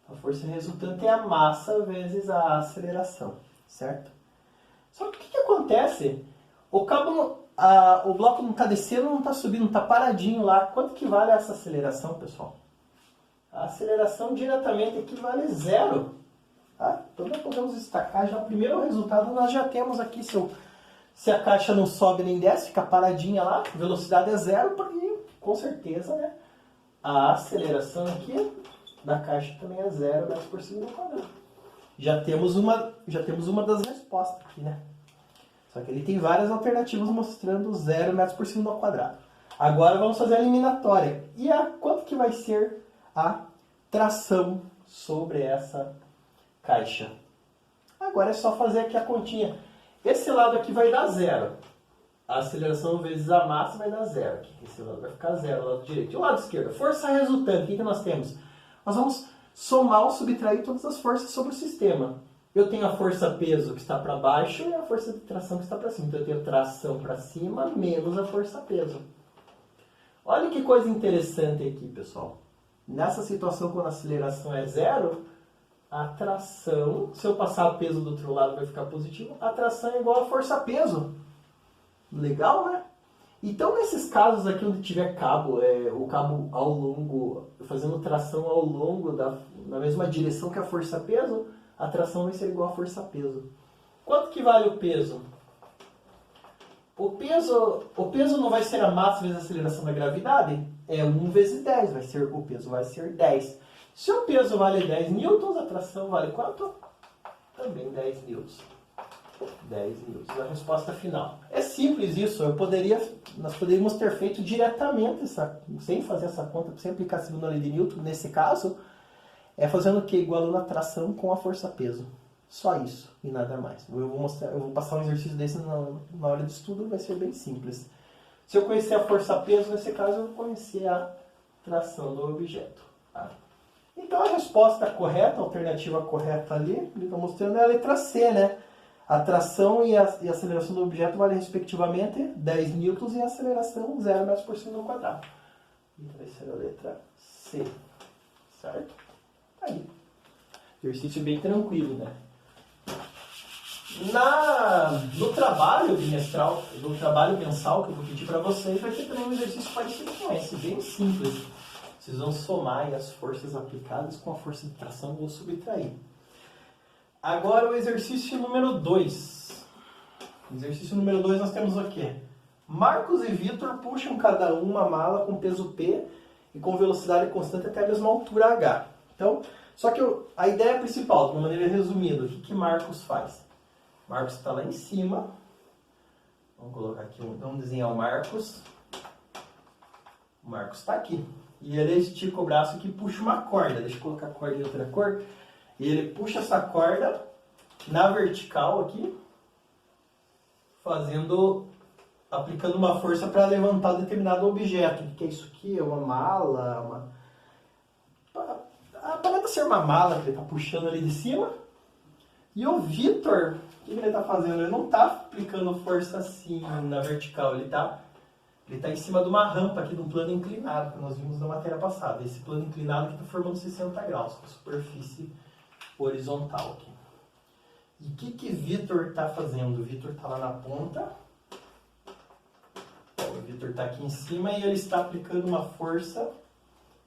a força resultante é a massa vezes a aceleração. Certo? Só que o que acontece? O bloco não está descendo, não está subindo, está paradinho lá. Quanto que vale essa aceleração, pessoal? A aceleração diretamente equivale a 0. Tá? Então nós podemos destacar já o primeiro resultado, nós já temos aqui, se a caixa não sobe nem desce, fica paradinha lá, velocidade é 0, porque com certeza, né, a aceleração aqui da caixa também é 0 metros por segundo ao quadrado. Já temos uma das respostas aqui, né? Só que ele tem várias alternativas mostrando 0 metros por segundo ao quadrado. Agora vamos fazer a eliminatória. E quanto que vai ser a tração sobre essa caixa? Agora é só fazer aqui a continha. Esse lado aqui vai dar 0. A aceleração vezes a massa vai dar 0. Esse lado vai ficar 0, o lado direito. E o lado esquerdo? Força resultante. O que nós temos? Nós vamos somar ou subtrair todas as forças sobre o sistema. Eu tenho a força-peso que está para baixo e a força de tração que está para cima. Então eu tenho tração para cima menos a força-peso. Olha que coisa interessante aqui, pessoal. Nessa situação, quando a aceleração é 0, a tração, se eu passar o peso do outro lado vai ficar positivo, a tração é igual a força-peso. Legal, né? Então, nesses casos aqui onde tiver cabo, o cabo ao longo, fazendo tração ao longo na mesma direção que a força-peso, a tração vai ser igual a força-peso. Quanto que vale o peso? O peso não vai ser a massa vezes a aceleração da gravidade? É 1 vezes 10, o peso vai ser 10. Se o peso vale 10 newtons, a tração vale quanto? Também 10 newtons. 10 newtons, a resposta final. É simples isso, nós poderíamos ter feito diretamente, sem fazer essa conta, sem aplicar a segunda lei de Newton, nesse caso, fazendo o que? Igualando a tração com a força-peso. Só isso, e nada mais. Eu vou passar um exercício desse na hora de estudo, vai ser bem simples. Se eu conhecer a força-peso, nesse caso, eu vou conhecer a tração do objeto. Tá? Então, a resposta correta, a alternativa correta ali, ele está mostrando, é a letra C, né? A tração e a aceleração do objeto valem respectivamente 10 newtons e a aceleração 0 metros por segundo ao quadrado. E vai ser a letra C. Certo? Aí. Exercício bem tranquilo, né? No trabalho bimestral, no trabalho mensal que eu vou pedir para vocês, vai ter também um exercício parecido com esse, bem simples. Vocês vão somar aí as forças aplicadas com a força de tração ou subtrair. Agora o exercício número 2. Exercício número 2 nós temos o quê? Marcos e Vitor puxam cada um uma mala com peso P e com velocidade constante até a mesma altura H. Então, só que a ideia principal, de uma maneira resumida, o que Marcos faz? Marcos está lá em cima. Vamos colocar aqui, vamos desenhar o Marcos. O Marcos está aqui. E ele estica o braço aqui e puxa uma corda. Deixa eu colocar a corda em outra cor. E ele puxa essa corda na vertical aqui, aplicando uma força para levantar determinado objeto. O que é isso aqui? É uma mala? Parece ser uma mala que ele está puxando ali de cima. E o Vitor, o que ele está fazendo? Ele não está aplicando força assim na vertical. Ele está em cima de uma rampa aqui, de um plano inclinado, que nós vimos na matéria passada. Esse plano inclinado aqui está formando 60 graus, com a superfície horizontal aqui. E o que Vitor está fazendo? O Vitor está lá na ponta. O Vitor está aqui em cima e ele está aplicando uma força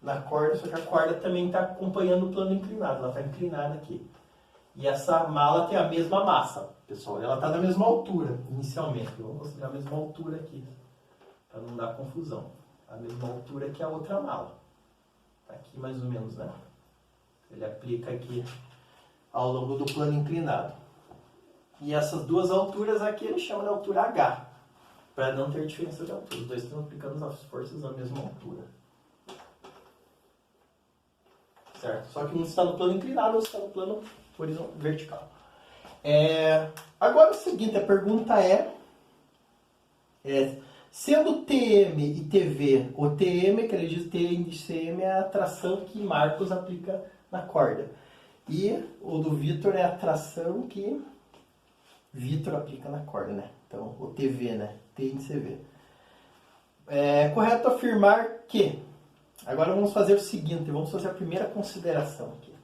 na corda, só que a corda também está acompanhando o plano inclinado. Ela está inclinada aqui. E essa mala tem a mesma massa, pessoal. Ela está na mesma altura, inicialmente. Vamos considerar a mesma altura aqui, para não dar confusão. A mesma altura que a outra mala. Está aqui mais ou menos, né? Ele aplica aqui ao longo do plano inclinado. E essas duas alturas aqui ele chama de altura H, para não ter diferença de altura. Os dois estão aplicando as forças à mesma altura. Certo? Só que um está no plano inclinado, outro está no plano vertical. Agora é o seguinte, a pergunta sendo TM e TV, o TM, que ele diz T índice M, é a tração que Marcos aplica na corda. E o do Vitor é a tração que Vitor aplica na corda, né? Então, o TV, né? T índice V. É correto afirmar que... Agora vamos fazer o seguinte, vamos fazer a primeira consideração aqui.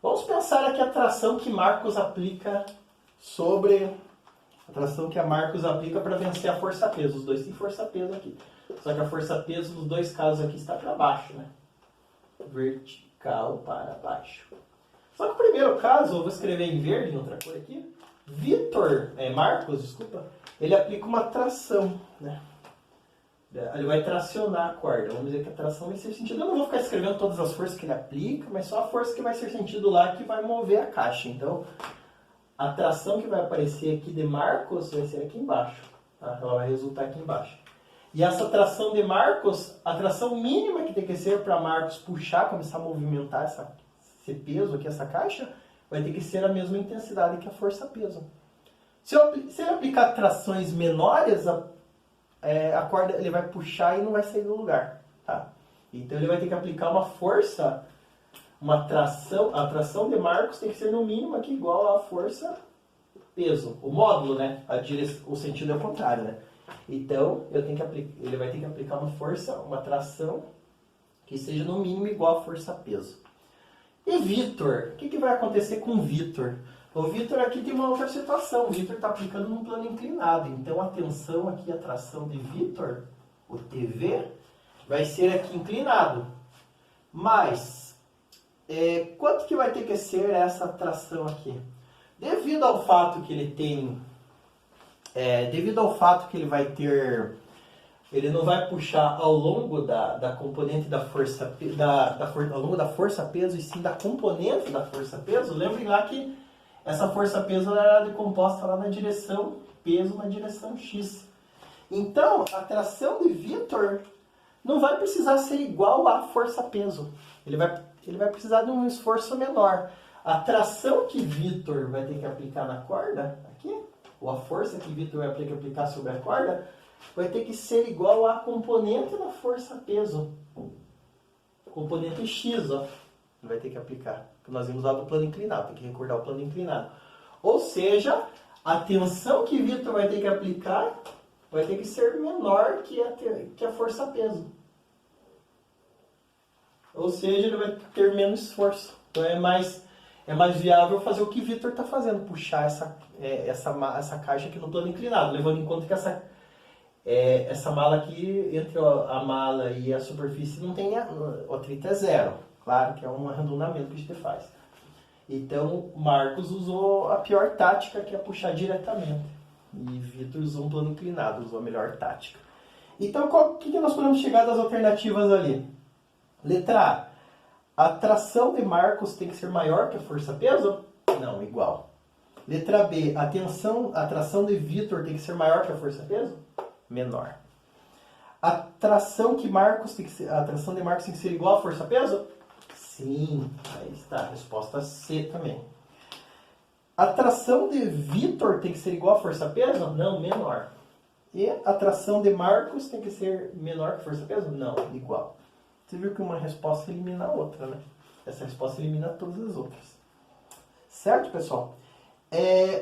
Vamos pensar aqui a tração que Marcos aplica a tração que a Marcos aplica para vencer a força-peso. Os dois têm força-peso aqui. Só que a força-peso nos dois casos aqui está para baixo, né? Vertical para baixo. Só que o primeiro caso, eu vou escrever em verde, em outra cor aqui. Marcos, desculpa, ele aplica uma tração, né? Ele vai tracionar a corda. Vamos dizer que a tração vai ser sentido. Eu não vou ficar escrevendo todas as forças que ele aplica, mas só a força que vai ser sentido lá que vai mover a caixa. Então, a tração que vai aparecer aqui de Marcos vai ser aqui embaixo. Tá? Ela vai resultar aqui embaixo. E essa tração de Marcos, a tração mínima que tem que ser para Marcos puxar, começar a movimentar esse peso aqui, essa caixa, vai ter que ser a mesma intensidade que a força-peso. Se ele aplicar trações menores, a corda ele vai puxar e não vai sair do lugar. Tá? Então ele vai ter que aplicar uma força, a tração de Marcos tem que ser no mínimo aqui igual à força-peso. O módulo, né? O sentido é o contrário, né? Então ele vai ter que aplicar uma tração que seja no mínimo igual à força-peso. E Vitor? O que vai acontecer com o Vitor? O Vitor aqui tem uma outra situação. O Vitor está aplicando num plano inclinado. Então, a tensão aqui, a tração de Vitor, o TV, vai ser aqui inclinado. Mas, quanto que vai ter que ser essa tração aqui? Devido ao fato que ele tem... devido ao fato que ele vai ter... Ele não vai puxar ao longo da componente da força... ao longo da força-peso, e sim da componente da força-peso. Lembrem lá que essa força-peso era composta lá na direção peso, na direção X. Então, a tração de Vitor não vai precisar ser igual à força-peso. Ele vai precisar de um esforço menor. A tração que Vitor vai ter que aplicar na corda, aqui, ou a força que Vitor vai ter que aplicar sobre a corda, vai ter que ser igual à componente da força-peso. Componente X, ó. Vai ter que aplicar. Que nós vimos lá do plano inclinado. Tem que recordar o plano inclinado. Ou seja, a tensão que Vitor vai ter que aplicar vai ter que ser menor que a força-peso. Ou seja, ele vai ter menos esforço. Então é mais viável fazer o que o Vitor está fazendo, puxar essa caixa aqui no plano inclinado, levando em conta que essa mala aqui, entre a mala e a superfície, não tem o atrito é zero. Claro que é um arredondamento que a gente faz. Então, Marcos usou a pior tática, que é puxar diretamente. E Vitor usou um plano inclinado, usou a melhor tática. Então, o que nós podemos chegar das alternativas ali? Letra A. A tração de Marcos tem que ser maior que a força-peso? Não, igual. Letra B. A tração de Vitor tem que ser maior que a força-peso? Menor. A tração de Marcos tem que ser igual à força-peso? Sim. Aí está. A resposta C também. A tração de Vitor tem que ser igual à força-peso? Não, menor. E a tração de Marcos tem que ser menor que a força-peso? Não, igual. Você viu que uma resposta elimina a outra, né? Essa resposta elimina todas as outras. Certo, pessoal?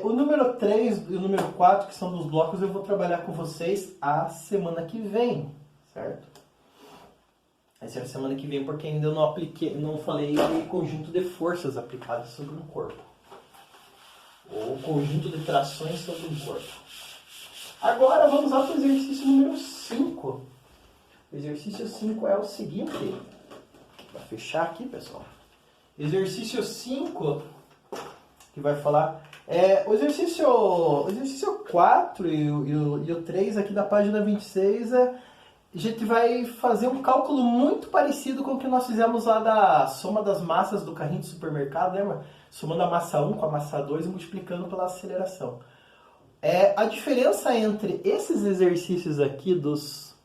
O número 3 e o número 4, que são dos blocos, eu vou trabalhar com vocês a semana que vem, certo? Essa é a semana que vem, porque ainda eu não falei do conjunto de forças aplicadas sobre um corpo. Ou conjunto de trações sobre um corpo. Agora vamos lá para o exercício número 5. O exercício 5 é o seguinte. Vou fechar aqui, pessoal. Exercício 5, que vai falar... o exercício 4 e o 3 aqui da página 26, a gente vai fazer um cálculo muito parecido com o que nós fizemos lá da soma das massas do carrinho de supermercado, lembra? Somando a massa 1 com a massa 2 e multiplicando pela aceleração. A diferença entre esses exercícios aqui dos...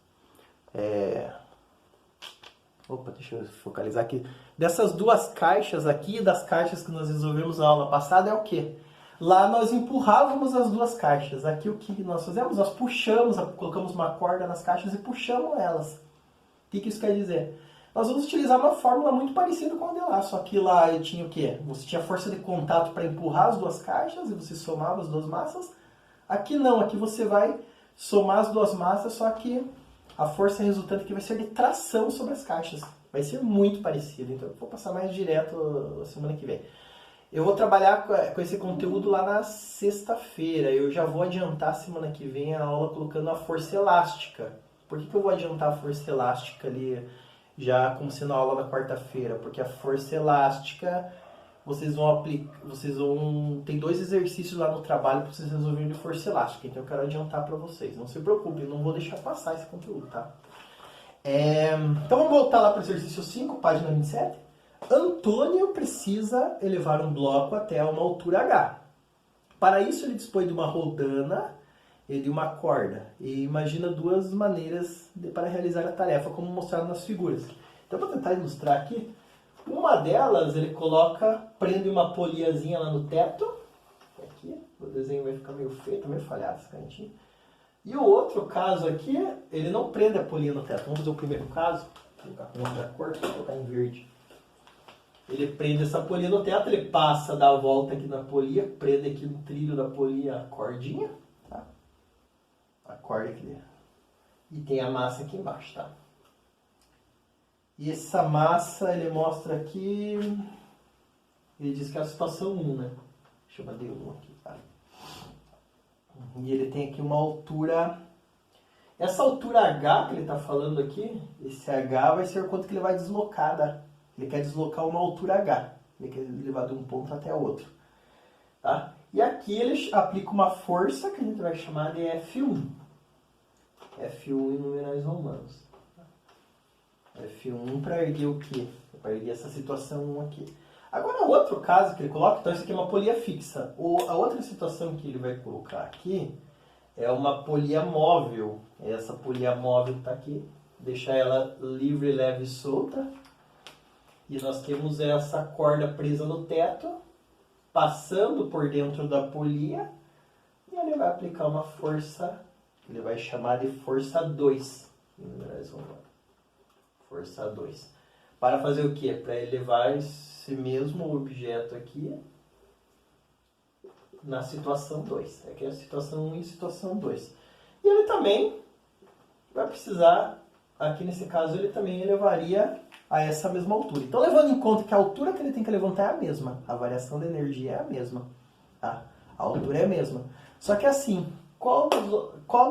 deixa eu focalizar aqui. Dessas duas caixas aqui, das caixas que nós resolvemos na aula passada, é o quê? Lá nós empurrávamos as duas caixas. Aqui o que nós fazemos? Nós puxamos, colocamos uma corda nas caixas e puxamos elas. O que isso quer dizer? Nós vamos utilizar uma fórmula muito parecida com a de lá, só que lá eu tinha o quê? Você tinha força de contato para empurrar as duas caixas e você somava as duas massas. Aqui não, aqui você vai somar as duas massas, só que a força resultante aqui vai ser de tração sobre as caixas. Vai ser muito parecido, então eu vou passar mais direto a semana que vem. Eu vou trabalhar com esse conteúdo lá na sexta-feira. Eu já vou adiantar semana que vem a aula colocando a força elástica. Por que eu vou adiantar a força elástica ali já como sendo a aula da quarta-feira? Porque a força elástica, tem 2 exercícios lá no trabalho para vocês resolverem de força elástica. Então eu quero adiantar para vocês. Não se preocupem, não vou deixar passar esse conteúdo, tá? Então vamos voltar lá para o exercício 5, página 27. Antônio precisa elevar um bloco até uma altura H. Para isso ele dispõe de uma rodana e de uma corda. E imagina 2 maneiras para realizar a tarefa, como mostrado nas figuras. Então para tentar ilustrar aqui, uma delas ele prende uma poliazinha lá no teto. Aqui, o desenho vai ficar meio feio, meio falhado esse cantinho. E o outro caso aqui, ele não prende a polia no teto. Vamos fazer o primeiro caso. Vou colocar com outra cor, vou colocar em verde. Ele prende essa polia no teto, ele passa, dá a volta aqui na polia, prende aqui no trilho da polia a cordinha, tá? A corda aqui. E tem a massa aqui embaixo, tá? E essa massa, ele mostra aqui... Ele diz que é a situação 1, né? Chama D1 aqui, tá? E ele tem aqui uma altura... Essa altura H que ele está falando aqui, esse H vai ser quanto que ele vai deslocar, Ele quer deslocar uma altura H. Ele quer levar de um ponto até outro. Tá? E aqui ele aplica uma força que a gente vai chamar de F1. F1 em numerais romanos. F1 para erguer o quê? Para erguer essa situação 1 aqui. Agora, o outro caso que ele coloca, então isso aqui é uma polia fixa. A outra situação que ele vai colocar aqui é uma polia móvel. Essa polia móvel está aqui. Deixar ela livre, leve e solta. E nós temos essa corda presa no teto, passando por dentro da polia. E ele vai aplicar uma força, que ele vai chamar de força 2. Força 2. Para fazer o quê? Para ele levar esse mesmo objeto aqui na situação 2. Aqui é a situação 1 e a situação 2. E ele também vai precisar, aqui nesse caso, ele também elevaria a essa mesma altura. Então, levando em conta que a altura que ele tem que levantar é a mesma, a variação da energia é a mesma, tá? A altura é a mesma. Só que assim, qual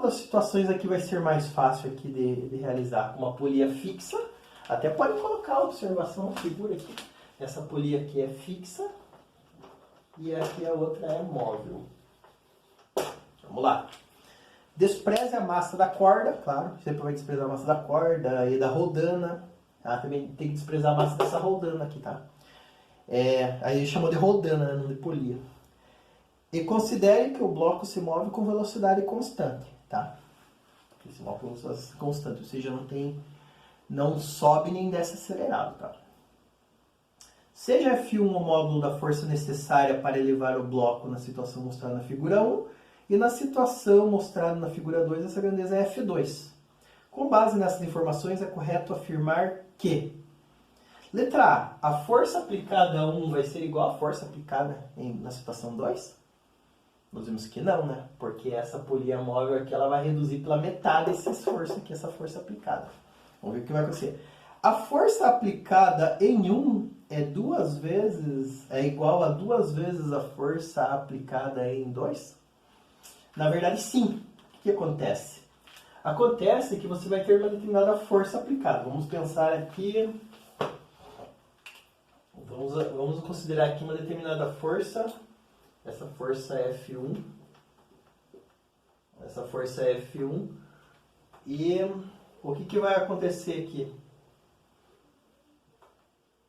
das situações aqui vai ser mais fácil aqui de realizar? Uma polia fixa, até pode colocar a observação, figura aqui. Essa polia aqui é fixa e aqui a outra é móvel. Vamos lá. Despreze a massa da corda, claro, sempre vai desprezar a massa da corda e da roldana. Ah, também tem que desprezar a massa dessa roldana aqui, tá? Aí chamou de roldana, não de polia. E considere que o bloco se move com velocidade constante, tá? Ele se move com velocidade constante, ou seja, não sobe nem desce acelerado, tá? Seja F1 o módulo da força necessária para elevar o bloco na situação mostrada na figura 1, e na situação mostrada na figura 2, essa grandeza é F2. Com base nessas informações, é correto afirmar que: letra A, a força aplicada a 1 vai ser igual à força aplicada na situação 2? Nós vimos que não, né? Porque essa polia móvel aqui ela vai reduzir pela metade esse esforço aqui, essa força aplicada. Vamos ver o que vai acontecer. A força aplicada em 1 é igual a 2 vezes a força aplicada em 2? Na verdade, sim. O que acontece? Acontece que você vai ter uma determinada força aplicada. Vamos pensar aqui... Vamos considerar aqui uma determinada força. Essa força é F1. Essa força é F1. E o que vai acontecer aqui?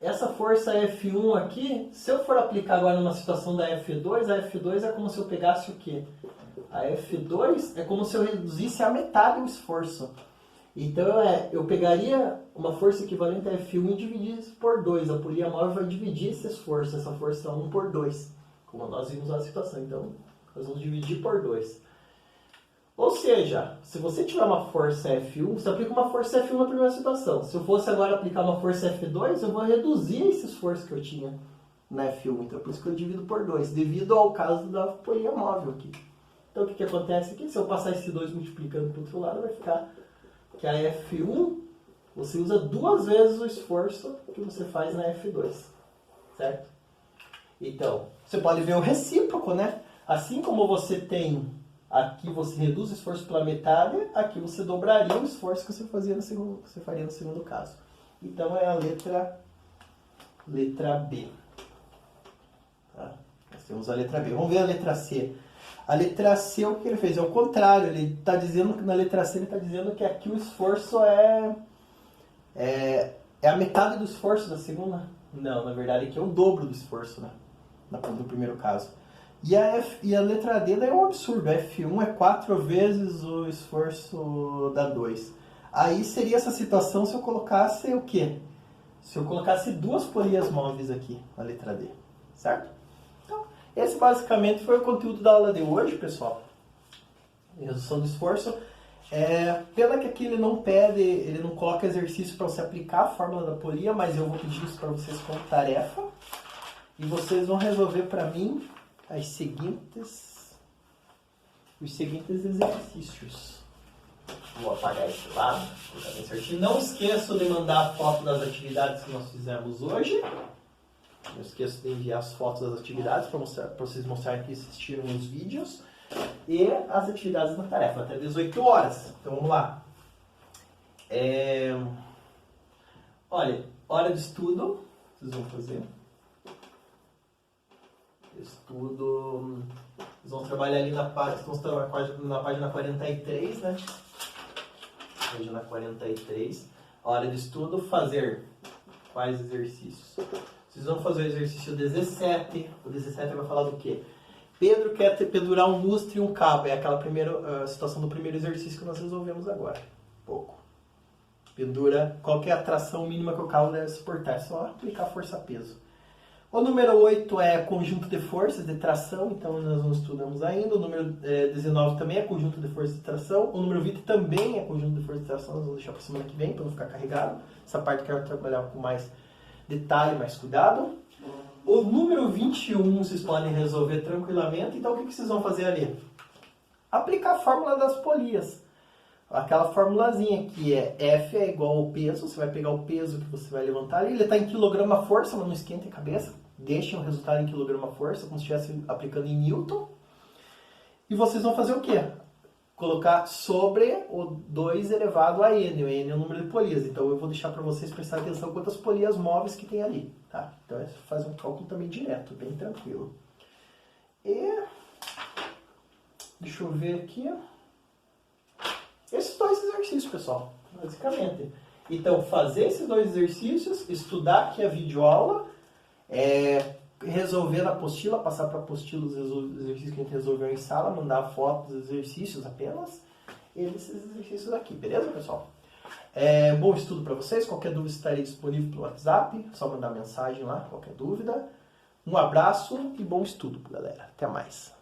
Essa força F1 aqui, se eu for aplicar agora numa situação da F2, a F2 é como se eu pegasse o quê? A F2 é como se eu reduzisse a metade o esforço. Então eu pegaria uma força equivalente a F1 e dividisse por 2. A polia móvel vai dividir esse esforço, essa força 1 por 2. Como nós vimos na situação. Então, nós vamos dividir por 2. Ou seja, se você tiver uma força F1, você aplica uma força F1 na primeira situação. Se eu fosse agora aplicar uma força F2, eu vou reduzir esse esforço que eu tinha na F1. Então, por isso que eu divido por 2, devido ao caso da polia móvel aqui. Então, o que acontece aqui? Se eu passar esse 2 multiplicando para o outro lado, vai ficar que a F1, você usa 2 vezes o esforço que você faz na F2. Certo? Então, você pode ver o recíproco, né? Assim como você tem... Aqui você reduz o esforço pela metade, aqui você dobraria o esforço que você faria no segundo caso. Então é a letra B. Tá? Nós temos a letra B. Vamos ver a letra C. A letra C, o que ele fez? É o contrário. Ele está dizendo que na letra C ele está dizendo que aqui o esforço é a metade do esforço da segunda. Não, na verdade aqui é o dobro do esforço, né? No primeiro caso. E a letra D daí é um absurdo. A F1 é 4 vezes o esforço da 2. Aí seria essa situação se eu colocasse o quê? Se eu colocasse 2 polias móveis aqui na letra D. Certo? Então, esse basicamente foi o conteúdo da aula de hoje, pessoal. Redução do esforço. Pena que aqui ele não coloca exercício para você aplicar a fórmula da polia, mas eu vou pedir isso para vocês como tarefa. E vocês vão resolver para mim os seguintes exercícios. Vou apagar esse lado, colocar bem certinho. Não esqueçam de mandar a foto das atividades que nós fizemos hoje. Não esqueçam de enviar as fotos das atividades para vocês mostrarem que assistiram os vídeos. E as atividades da tarefa, até 18 horas. Então vamos lá. Olha, hora de estudo. Vocês vão fazer. Estudo. Vocês vão trabalhar ali na página 43, né? Página 43. Hora de estudo, fazer quais exercícios? Vocês vão fazer o exercício 17. O 17 vai falar do quê? Pedro quer pendurar um lustre e um cabo. É aquela situação do primeiro exercício que nós resolvemos agora. Pouco. Pendura. Qual que é a tração mínima que o cabo deve suportar? É só aplicar força-peso. O número 8 é conjunto de forças de tração, então nós não estudamos ainda. O número 19 também é conjunto de forças de tração. O número 20 também é conjunto de forças de tração, nós vamos deixar para semana que vem, para não ficar carregado. Essa parte eu quero trabalhar com mais detalhe, mais cuidado. O número 21 vocês podem resolver tranquilamente, então o que vocês vão fazer ali? Aplicar a fórmula das polias. aquela formulazinha que é F é igual ao peso, você vai pegar o peso que você vai levantar ali, ele está em quilograma força, mas não esquente a cabeça, deixem o resultado em quilograma força, como se estivesse aplicando em Newton. E vocês vão fazer o quê? Colocar sobre o 2 elevado a N, o N é o número de polias, então eu vou deixar para vocês prestar atenção quantas polias móveis que tem ali, tá? Então é fazer um cálculo também direto, bem tranquilo. E deixa eu ver aqui. Esses 2 exercícios, pessoal, basicamente. Então, fazer esses 2 exercícios, estudar aqui a videoaula, resolver na apostila, passar para a apostila os exercícios que a gente resolveu em sala, mandar fotos dos exercícios apenas, e esses exercícios aqui, beleza, pessoal? Bom estudo para vocês, qualquer dúvida estarei disponível pelo WhatsApp, só mandar mensagem lá, qualquer dúvida. Um abraço e bom estudo, galera. Até mais.